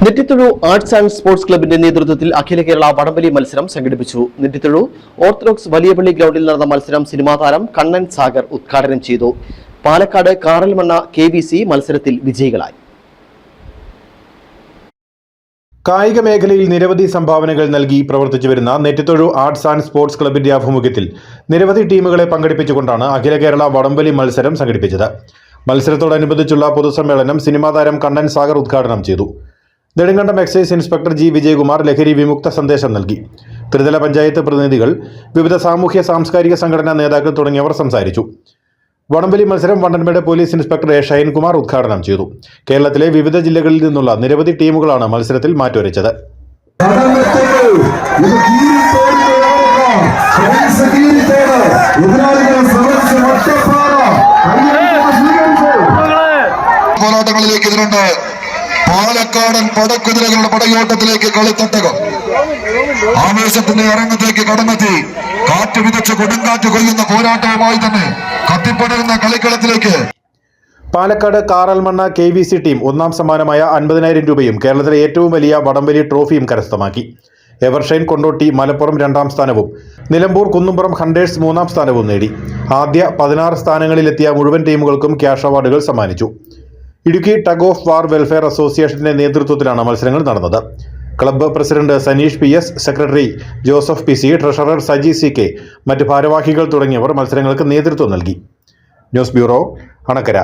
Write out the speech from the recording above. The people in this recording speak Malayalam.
നെറ്റിത്തുഴു ആർട്സ് ആൻഡ് സ്പോർട്സ് ക്ലബിന്റെ നേതൃത്വത്തിൽ അഖില കേരള വടംവലി മത്സരം സംഘടിപ്പിച്ചു. നെറ്റിത്തുഴു ഓർത്തഡോക്സ് വലിയപള്ളി ഗ്രൗണ്ടിൽ നടന്ന മത്സരം സിനിമാ താരം കണ്ണൻ സാഗർ ഉദ്ഘാടനം ചെയ്തു. പാലക്കാട് കാറൽമണ്ണ KVC മത്സരത്തിൽ വിജയികളായി. കായിക മേഖലയിൽ നിരവധി സംഭാവനകൾ നൽകി പ്രവർത്തിച്ചുവരുന്ന നെറ്റിത്തുഴു ആർട്സ് ആൻഡ് സ്പോർട്സ് ക്ലബിന്റെ ആഭിമുഖ്യത്തിൽ നിരവധി ടീമുകളെ പങ്കെടുപ്പിച്ചുകൊണ്ടാണ് അഖില കേരള വടംവലി മത്സരം സംഘടിപ്പിച്ചത്. മത്സരത്തോടനുബന്ധിച്ചുള്ള പൊതുസമ്മേളനം സിനിമാ താരം കണ്ണൻ സാഗർ ഉദ്ഘാടനം ചെയ്തു. Nedumkandam excise inspector G. Vijayakumar ലഹരി വിമുക്ത സന്ദേശം നൽകി. ത്രിതല പഞ്ചായത്ത് പ്രതിനിധികൾ, വിവിധ സാമൂഹ്യ സാംസ്കാരിക സംഘടനാ നേതാക്കൾ തുടങ്ങിയവർ സംസാരിച്ചു. വടംവലി മത്സരം Vandanmedu police inspector A. Shine Kumar ഉദ്ഘാടനം ചെയ്തു. കേരളത്തിലെ വിവിധ ജില്ലകളിൽ നിന്നുള്ള നിരവധി ടീമുകളാണ് മത്സരത്തിൽ മാറ്റുരച്ചത്. പോരാട്ടങ്ങളിലേക്ക് ഇതിനുണ്ട്. പാലക്കാടൻ പടക്കുതിരകളുടെ പടയോട്ടത്തിലേക്ക് കളിത്തട്ടകം ആവേശത്തിന്റെ അരങ്ങത്തേക്ക് കടന്നെത്തി. കാറ്റ് വിതച്ച് കൊടുങ്കാറ്റ് കൊല്ലുന്ന പോരാട്ടവുമായി തന്നെ കത്തിപ്പടരുന്ന കളിക്കളത്തിലേക്ക് പാലക്കാട് കാറൽമണ്ണ KVC ടീം ഒന്നാം സമ്മാനമായ 50,000 രൂപയും കേരളത്തിലെ ഏറ്റവും വലിയ വടംവലി ട്രോഫിയും കരസ്ഥമാക്കി. എവർഷൈൻ കൊണ്ടോട്ടി മലപ്പുറം 2ാം സ്ഥാനവും നിലമ്പൂർ കുന്നുംപുറം ഹണ്ടേഴ്സ് 3ാം സ്ഥാനവും നേടി. ആദ്യ 16 സ്ഥാനങ്ങളിലെത്തിയ മുഴുവൻ ടീമുകൾക്കും ക്യാഷ് അവാർഡുകൾ സമ്മാനിച്ചു. Idukki tug of war welfare അസോസിയേഷന്റെ നേതൃത്വത്തിലാണ് മത്സരങ്ങൾ നടന്നത്. Club president Saneesh PS, secretary Joseph PC, treasurer Saji CK, മറ്റ് ഭാരവാഹികൾ തുടങ്ങിയവർ മത്സരങ്ങൾക്ക് നേതൃത്വം നൽകി. News bureau, Anakkara.